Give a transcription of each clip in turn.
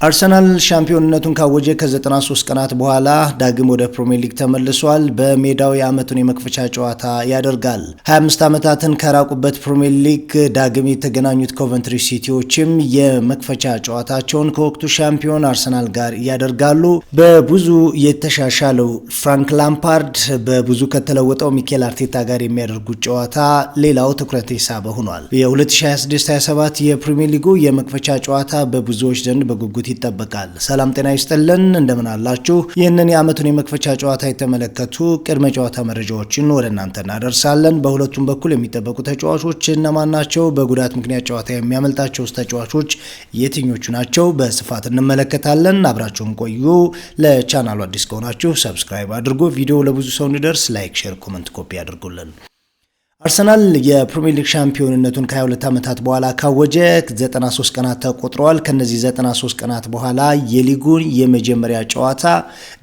አርሰናል ሻምፒዮንነቱን ካወጀ ከ93 ቀናት በኋላ ዳግም ወደ ፕሪሚየር ሊግ ተመልሷል። በሜዳው የዓመቱን የመክፈቻ ጨዋታ ያደርጋል። 25 ዓመታትን ከራቁበት ፕሪሚየር ሊግ ዳግም የተገናኙት ኮቨንትሪ ሲቲዎችም የመክፈቻ ጨዋታቸውን ከወቅቱ ሻምፒዮን አርሰናል ጋር ያደርጋሉ። በብዙ የተሻሻለው ፍራንክ ላምፓርድ በብዙ ከተለወጠው ሚኬል አርቴታ ጋር የሚያደርጉት ጨዋታ ሌላው ትኩረት የሳበ ሆኗል። የ2026/27 የፕሪሚየር ሊጉ የመክፈቻ ጨዋታ በብዙዎች ዘንድ በጉጉት ይጠበቃል። ሰላም ጤና ይስጥልን፣ እንደምን አላችሁ? ይህንን የዓመቱን የመክፈቻ ጨዋታ የተመለከቱ ቅድመ ጨዋታ መረጃዎችን ወደ እናንተ እናደርሳለን። በሁለቱም በኩል የሚጠበቁ ተጫዋቾች እነማን ናቸው? በጉዳት ምክንያት ጨዋታ የሚያመልጣቸው ተጫዋቾች የትኞቹ ናቸው? በስፋት እንመለከታለን። አብራችሁን ቆዩ። ለቻናሉ አዲስ ከሆናችሁ ሰብስክራይብ አድርጉ። ቪዲዮ ለብዙ ሰው እንዲደርስ ላይክ፣ ሼር፣ ኮሜንት፣ ኮፒ አድርጉልን። አርሰናል የፕሪሚየር ሊግ ሻምፒዮንነቱን ከ22 ዓመታት በኋላ ካወጀ 93 ቀናት ተቆጥረዋል። ከነዚህ 93 ቀናት በኋላ የሊጉን የመጀመሪያ ጨዋታ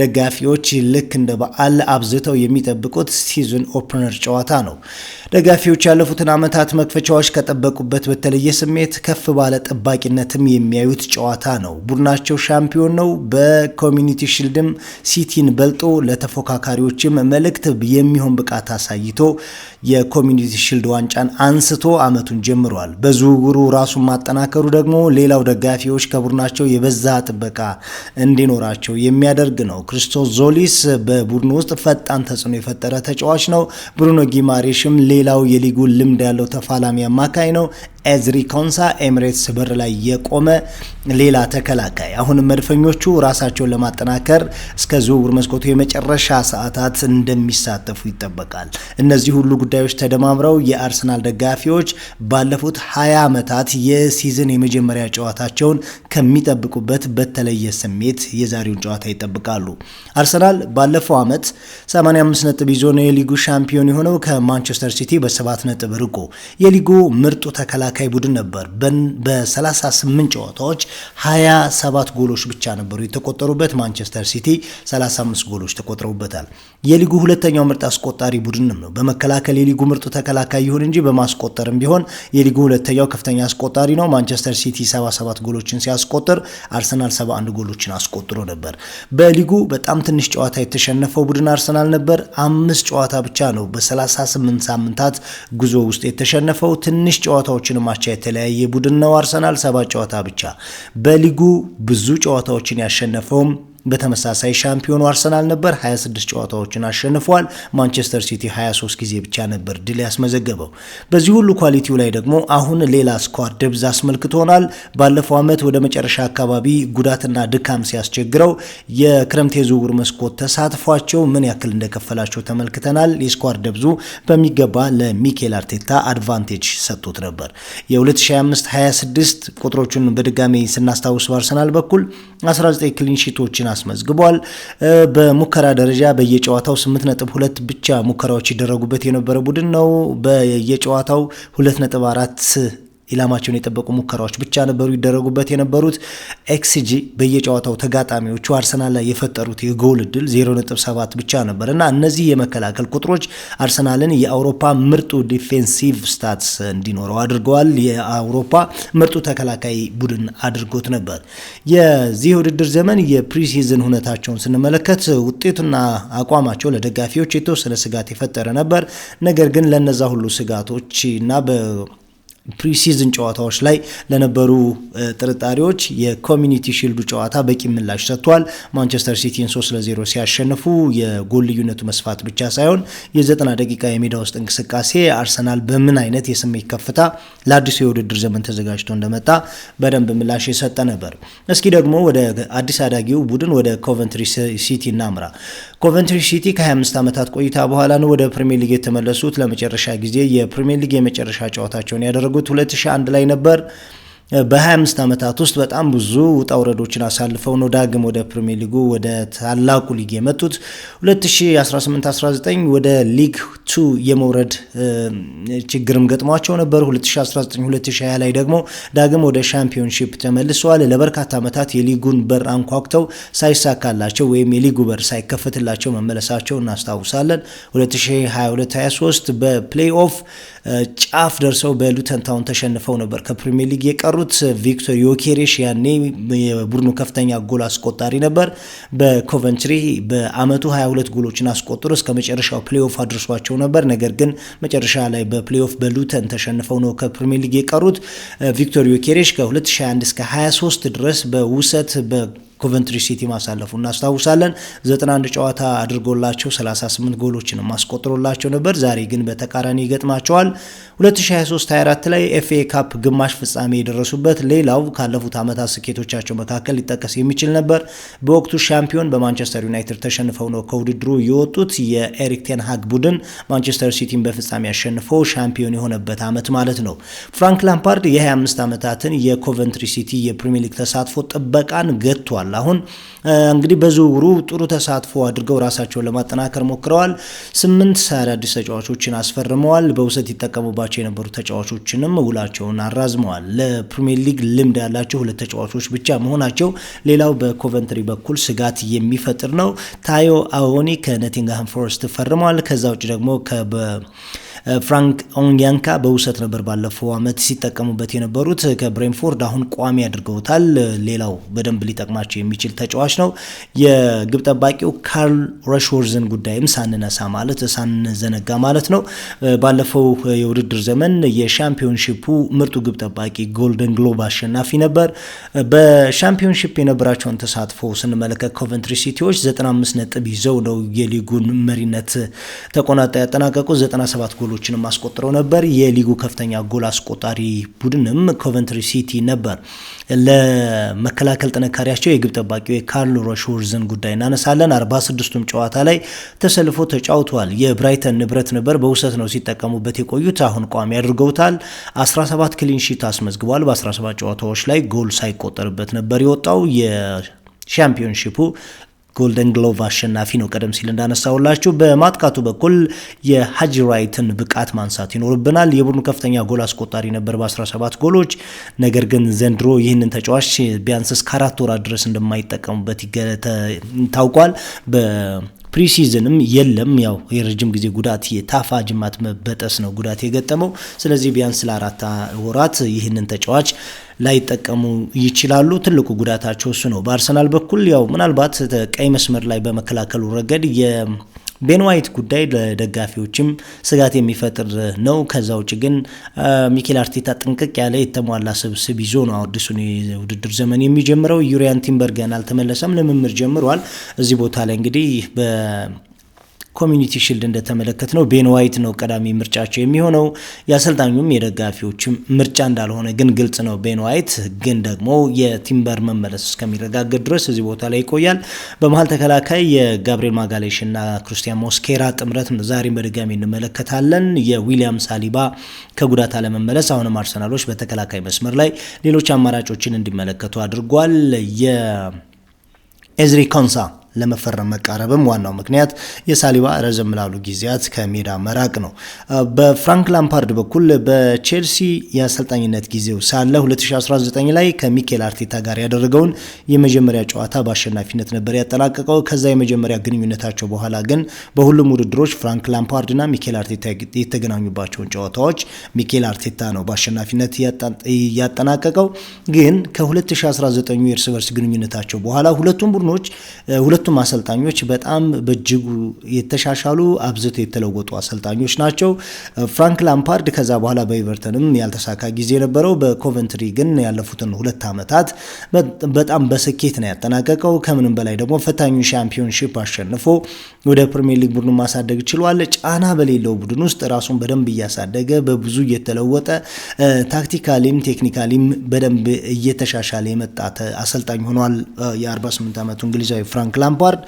ደጋፊዎች ልክ እንደ በዓል አብዝተው የሚጠብቁት ሲዝን ኦፕነር ጨዋታ ነው። ደጋፊዎች ያለፉትን ዓመታት መክፈቻዎች ከጠበቁበት በተለየ ስሜት ከፍ ባለ ጠባቂነትም የሚያዩት ጨዋታ ነው። ቡድናቸው ሻምፒዮን ነው። በኮሚኒቲ ሺልድም ሲቲን በልጦ ለተፎካካሪዎችም መልእክት የሚሆን ብቃት አሳይቶ የኮሚኒቲ ሺልድ ዋንጫን አንስቶ ዓመቱን ጀምሯል። በዝውውሩ ራሱን ማጠናከሩ ደግሞ ሌላው ደጋፊዎች ከቡድናቸው የበዛ ጥበቃ እንዲኖራቸው የሚያደርግ ነው። ክርስቶስ ዞሊስ በቡድኑ ውስጥ ፈጣን ተጽዕኖ የፈጠረ ተጫዋች ነው። ብሩኖ ጊማሬሽም ሌላው የሊጉ ልምድ ያለው ተፋላሚ አማካይ ነው። ኤዝሪ ኮንሳ ኤምሬትስ በር ላይ የቆመ ሌላ ተከላካይ። አሁንም መድፈኞቹ ራሳቸውን ለማጠናከር እስከ ዝውውር መስኮቱ የመጨረሻ ሰዓታት እንደሚሳተፉ ይጠበቃል። እነዚህ ሁሉ ጉዳዮች ተደማምረው የአርሰናል ደጋፊዎች ባለፉት 20 ዓመታት የሲዝን የመጀመሪያ ጨዋታቸውን ከሚጠብቁበት በተለየ ስሜት የዛሬውን ጨዋታ ይጠብቃሉ። አርሰናል ባለፈው ዓመት 85 ነጥብ ይዞ ነው የሊጉ ሻምፒዮን የሆነው ከማንቸስተር ሲቲ በ7 ነጥብ ርቆ። የሊጉ ምርጡ ተከላካይ ቡድን ነበር። በ38 ጨዋታዎች 27 ጎሎች ብቻ ነበሩ የተቆጠሩበት። ማንቸስተር ሲቲ 35 ጎሎች ተቆጥረውበታል። የሊጉ ሁለተኛው ምርጥ አስቆጣሪ ቡድንም ነው። በመከላከል የሊጉ ምርጡ ተከላካይ ይሁን እንጂ በማስቆጠርም ቢሆን የሊጉ ሁለተኛው ከፍተኛ አስቆጣሪ ነው። ማንቸስተር ሲቲ 77 ጎሎችን ሲያስቆጥር አርሰናል 71 ጎሎችን አስቆጥሮ ነበር። በሊጉ በጣም ትንሽ ጨዋታ የተሸነፈው ቡድን አርሰናል ነበር። 5 ጨዋታ ብቻ ነው በ38 ሳምንታት ጉዞ ውስጥ የተሸነፈው። ትንሽ ጨዋታዎችን ማቻ የተለያየ ቡድን ነው አርሰናል 7 ጨዋታ ብቻ። በሊጉ ብዙ ጨዋታዎችን ያሸነፈውም በተመሳሳይ ሻምፒዮኑ አርሰናል ነበር። 26 ጨዋታዎችን አሸንፏል። ማንቸስተር ሲቲ 23 ጊዜ ብቻ ነበር ድል ያስመዘገበው። በዚህ ሁሉ ኳሊቲው ላይ ደግሞ አሁን ሌላ ስኳድ ደብዝ አስመልክቶናል። ባለፈው ዓመት ወደ መጨረሻ አካባቢ ጉዳትና ድካም ሲያስቸግረው የክረምት የዝውውር መስኮት ተሳትፏቸው ምን ያክል እንደከፈላቸው ተመልክተናል። የስኳድ ደብዙ በሚገባ ለሚኬል አርቴታ አድቫንቴጅ ሰጥቶት ነበር። የ2025/26 ቁጥሮቹን በድጋሚ ስናስታውስ በአርሰናል በኩል 19 ክሊን ሺቶችን አስመዝግቧል። በሙከራ ደረጃ በየጨዋታው 8.2 ብቻ ሙከራዎች ይደረጉበት የነበረ ቡድን ነው። በየጨዋታው 2.4 ኢላማቸውን የጠበቁ ሙከራዎች ብቻ ነበሩ ይደረጉበት የነበሩት። ኤክስጂ በየጨዋታው ተጋጣሚዎቹ አርሰናል ላይ የፈጠሩት የጎል እድል 0.7 ብቻ ነበር እና እነዚህ የመከላከል ቁጥሮች አርሰናልን የአውሮፓ ምርጡ ዲፌንሲቭ ስታትስ እንዲኖረው አድርገዋል። የአውሮፓ ምርጡ ተከላካይ ቡድን አድርጎት ነበር። የዚህ ውድድር ዘመን የፕሪሲዝን ሁኔታቸውን ስንመለከት ውጤቱና አቋማቸው ለደጋፊዎች የተወሰነ ስጋት የፈጠረ ነበር። ነገር ግን ለነዛ ሁሉ ስጋቶች እና ፕሪሲዝን ጨዋታዎች ላይ ለነበሩ ጥርጣሬዎች የኮሚኒቲ ሺልዱ ጨዋታ በቂ ምላሽ ሰጥቷል። ማንቸስተር ሲቲን 3-0 ሲያሸንፉ የጎል ልዩነቱ መስፋት ብቻ ሳይሆን የ90 ደቂቃ የሜዳ ውስጥ እንቅስቃሴ አርሰናል በምን አይነት የስሜት ከፍታ ለአዲሱ የውድድር ዘመን ተዘጋጅቶ እንደመጣ በደንብ ምላሽ የሰጠ ነበር። እስኪ ደግሞ ወደ አዲስ አዳጊው ቡድን ወደ ኮቨንትሪ ሲቲ እናምራ። ኮቨንትሪ ሲቲ ከ25 ዓመታት ቆይታ በኋላ ነው ወደ ፕሪሚየር ሊግ የተመለሱት። ለመጨረሻ ጊዜ የፕሪሚየር ሊግ የመጨረሻ ጨዋታቸውን ያደረጉት 2001 ላይ ነበር። በ25 ዓመታት ውስጥ በጣም ብዙ ውጣ ውረዶችን አሳልፈው ነው ዳግም ወደ ፕሪሚየር ሊጉ ወደ ታላቁ ሊግ የመጡት። 2018-19 ወደ ሊግ 2 የመውረድ ችግርም ገጥሟቸው ነበር። 2019-2020 ላይ ደግሞ ዳግም ወደ ሻምፒዮንሺፕ ተመልሰዋል። ለበርካታ ዓመታት የሊጉን በር አንኳኩተው ሳይሳካላቸው ወይም የሊጉ በር ሳይከፈትላቸው መመለሳቸው እናስታውሳለን። 2022-23 በፕሌይኦፍ ጫፍ ደርሰው በሉተን ታውን ተሸንፈው ነበር ከፕሪሚየር ሊግ የቀሩት። ቪክቶር ዮኬሬሽ ያኔ የቡድኑ ከፍተኛ ጎል አስቆጣሪ ነበር። በኮቨንትሪ በአመቱ 22 ጎሎችን አስቆጥሮ እስከ መጨረሻው ፕሌይኦፍ አድርሷቸው ነበር። ነገር ግን መጨረሻ ላይ በፕሌይኦፍ በሉተን ተሸንፈው ነው ከፕሪሚየር ሊግ የቀሩት። ቪክቶር ዮኬሬሽ ከ2021 እስከ 23 ድረስ በውሰት ኮቨንትሪ ሲቲ ማሳለፉ እናስታውሳለን። 91 ጨዋታ አድርጎላቸው 38 ጎሎችን ማስቆጥሮላቸው ነበር። ዛሬ ግን በተቃራኒ ይገጥማቸዋል። 2023-24 ላይ ኤፍኤ ካፕ ግማሽ ፍጻሜ የደረሱበት ሌላው ካለፉት ዓመታት ስኬቶቻቸው መካከል ሊጠቀስ የሚችል ነበር። በወቅቱ ሻምፒዮን በማንቸስተር ዩናይትድ ተሸንፈው ነው ከውድድሩ የወጡት። የኤሪክ ቴን ሃግ ቡድን ማንቸስተር ሲቲን በፍጻሜ አሸንፈው ሻምፒዮን የሆነበት ዓመት ማለት ነው። ፍራንክ ላምፓርድ የ25 ዓመታትን የኮቨንትሪ ሲቲ የፕሪሚየር ሊግ ተሳትፎ ጥበቃን ገጥቷል። አሁን እንግዲህ በዝውውሩ ጥሩ ተሳትፎ አድርገው ራሳቸውን ለማጠናከር ሞክረዋል። 8 አዳዲስ ተጫዋቾችን አስፈርመዋል። በውሰት ይጠቀሙባቸው የነበሩ ተጫዋቾችንም ውላቸውን አራዝመዋል። ለፕሪሚየር ሊግ ልምድ ያላቸው 2 ተጫዋቾች ብቻ መሆናቸው ሌላው በኮቨንትሪ በኩል ስጋት የሚፈጥር ነው። ታዮ አዎኒ ከኖቲንግሃም ፎረስት ፈርመዋል። ከዛ ውጭ ደግሞ ፍራንክ ኦንያንካ በውሰት ነበር ባለፈው አመት ሲጠቀሙበት የነበሩት ከብሬንፎርድ አሁን ቋሚ አድርገውታል። ሌላው በደንብ ሊጠቅማቸው የሚችል ተጫዋች ነው። የግብ ጠባቂው ካርል ረሽወርዝን ጉዳይም ሳንዘነጋ ማለት ነው። ባለፈው የውድድር ዘመን የሻምፒዮንሺፑ ምርጡ ግብ ጠባቂ ጎልደን ግሎብ አሸናፊ ነበር። በሻምፒዮንሺፕ የነበራቸውን ተሳትፎ ስንመለከት ኮቨንትሪ ሲቲዎች 95 ነጥብ ይዘው ነው የሊጉን መሪነት ተቆናጣ ያጠናቀቁ። 97 ጎሎችን ማስቆጥረው ነበር። የሊጉ ከፍተኛ ጎል አስቆጣሪ ቡድንም ኮቨንትሪ ሲቲ ነበር። ለመከላከል ጥንካሬያቸው የግብ ጠባቂው የካርል ረሽወርዝን ጉዳይ እናነሳለን። 46ቱም ጨዋታ ላይ ተሰልፎ ተጫውቷል። የብራይተን ንብረት ነበር። በውሰት ነው ሲጠቀሙበት የቆዩት። አሁን ቋሚ አድርገውታል። 17 ክሊን ሺት አስመዝግቧል። በ17 ጨዋታዎች ላይ ጎል ሳይቆጠርበት ነበር የወጣው። የሻምፒዮንሺፑ ጎልደን ግሎቭ አሸናፊ ነው። ቀደም ሲል እንዳነሳውላችሁ በማጥቃቱ በኩል የሃጂ ራይትን ብቃት ማንሳት ይኖርብናል። የቡድኑ ከፍተኛ ጎል አስቆጣሪ ነበር በ17 ጎሎች። ነገር ግን ዘንድሮ ይህንን ተጫዋች ቢያንስ እስከ 4 ወራት ድረስ እንደማይጠቀሙበት ታውቋል። ፕሪሲዝንም የለም። ያው የረጅም ጊዜ ጉዳት የታፋ ጅማት መበጠስ ነው ጉዳት የገጠመው። ስለዚህ ቢያንስ ለ4 ወራት ይህንን ተጫዋች ላይጠቀሙ ይችላሉ። ትልቁ ጉዳታቸው እሱ ነው። በአርሰናል በኩል ያው ምናልባት ቀይ መስመር ላይ በመከላከሉ ረገድ ቤን ዋይት ጉዳይ ለደጋፊዎችም ስጋት የሚፈጥር ነው። ከዛ ውጭ ግን ሚኬል አርቴታ ጥንቅቅ ያለ የተሟላ ስብስብ ይዞ ነው አዲሱን የውድድር ዘመን የሚጀምረው። ዩሪያን ቲምበር ገና አልተመለሰም፣ ልምምድ ጀምሯል። እዚህ ቦታ ላይ እንግዲህ ኮሚኒቲ ሺልድ እንደተመለከት ነው ቤን ዋይት ነው ቀዳሚ ምርጫቸው የሚሆነው። የአሰልጣኙም የደጋፊዎችም ምርጫ እንዳልሆነ ግን ግልጽ ነው። ቤን ዋይት ግን ደግሞ የቲምበር መመለስ እስከሚረጋገጥ ድረስ እዚህ ቦታ ላይ ይቆያል። በመሀል ተከላካይ የጋብሪኤል ማጋሌሽ እና ክሪስቲያን ሞስኬራ ጥምረት ዛሬም በድጋሚ እንመለከታለን። የዊሊያም ሳሊባ ከጉዳት አለመመለስ አሁንም አርሰናሎች በተከላካይ መስመር ላይ ሌሎች አማራጮችን እንዲመለከቱ አድርጓል። የኤዝሪ ኮንሳ ለመፈረም መቃረብም ዋናው ምክንያት የሳሊባ ረዘም ላሉ ጊዜያት ከሜዳ መራቅ ነው። በፍራንክ ላምፓርድ በኩል በቼልሲ የአሰልጣኝነት ጊዜው ሳለ 2019 ላይ ከሚኬል አርቴታ ጋር ያደረገውን የመጀመሪያ ጨዋታ በአሸናፊነት ነበር ያጠናቀቀው። ከዛ የመጀመሪያ ግንኙነታቸው በኋላ ግን በሁሉም ውድድሮች ፍራንክ ላምፓርድና ሚኬል አርቴታ የተገናኙባቸውን ጨዋታዎች ሚኬል አርቴታ ነው በአሸናፊነት ያጠናቀቀው። ግን ከ2019 የእርስ በርስ ግንኙነታቸው በኋላ ሁለቱም አሰልጣኞች በጣም በእጅጉ የተሻሻሉ አብዝተው የተለወጡ አሰልጣኞች ናቸው። ፍራንክ ላምፓርድ ከዛ በኋላ በኤቨርተንም ያልተሳካ ጊዜ ነበረው። በኮቨንትሪ ግን ያለፉትን 2 ዓመታት በጣም በስኬት ነው ያጠናቀቀው። ከምንም በላይ ደግሞ ፈታኙ ሻምፒዮንሺፕ አሸንፎ ወደ ፕሪሚየር ሊግ ቡድኑ ማሳደግ ችሏል። ጫና በሌለው ቡድን ውስጥ ራሱን በደንብ እያሳደገ በብዙ እየተለወጠ ታክቲካሊም ቴክኒካሊም በደንብ እየተሻሻለ የመጣ አሰልጣኝ ሆኗል። የ48 ዓመቱ እንግሊዛዊ ፍራንክ ላምፓርድ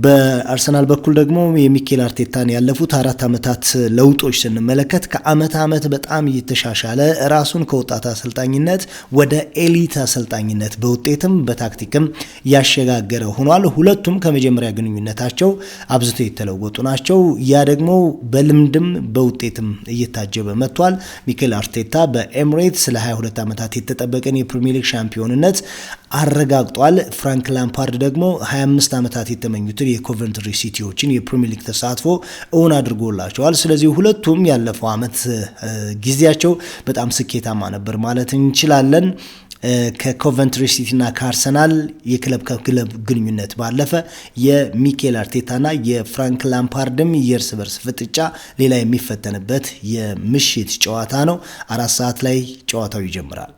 በአርሰናል በኩል ደግሞ የሚኬል አርቴታን ያለፉት 4 ዓመታት ለውጦች ስንመለከት ከአመት ዓመት በጣም እየተሻሻለ ራሱን ከወጣት አሰልጣኝነት ወደ ኤሊት አሰልጣኝነት በውጤትም በታክቲክም ያሸጋገረ ሆኗል። ሁለቱም ከመጀመሪያ ግንኙነታቸው አብዝተው የተለወጡ ናቸው። ያ ደግሞ በልምድም በውጤትም እየታጀበ መጥቷል። ሚኬል አርቴታ በኤምሬትስ ለ22 ዓመታት የተጠበቀን የፕሪሚየር ሊግ ሻምፒዮንነት አረጋግጧል። ፍራንክ ላምፓርድ ደግሞ 25 ዓመታት የተመኙት የሚገኙትን የኮቨንትሪ ሲቲዎችን የፕሪሚየር ሊግ ተሳትፎ እውን አድርጎላቸዋል። ስለዚህ ሁለቱም ያለፈው ዓመት ጊዜያቸው በጣም ስኬታማ ነበር ማለት እንችላለን። ከኮቨንትሪ ሲቲ እና ከአርሰናል የክለብ ከክለብ ግንኙነት ባለፈ የሚኬል አርቴታና የፍራንክ ላምፓርድም የእርስ በርስ ፍጥጫ ሌላ የሚፈተንበት የምሽት ጨዋታ ነው። 4 ሰዓት ላይ ጨዋታው ይጀምራል።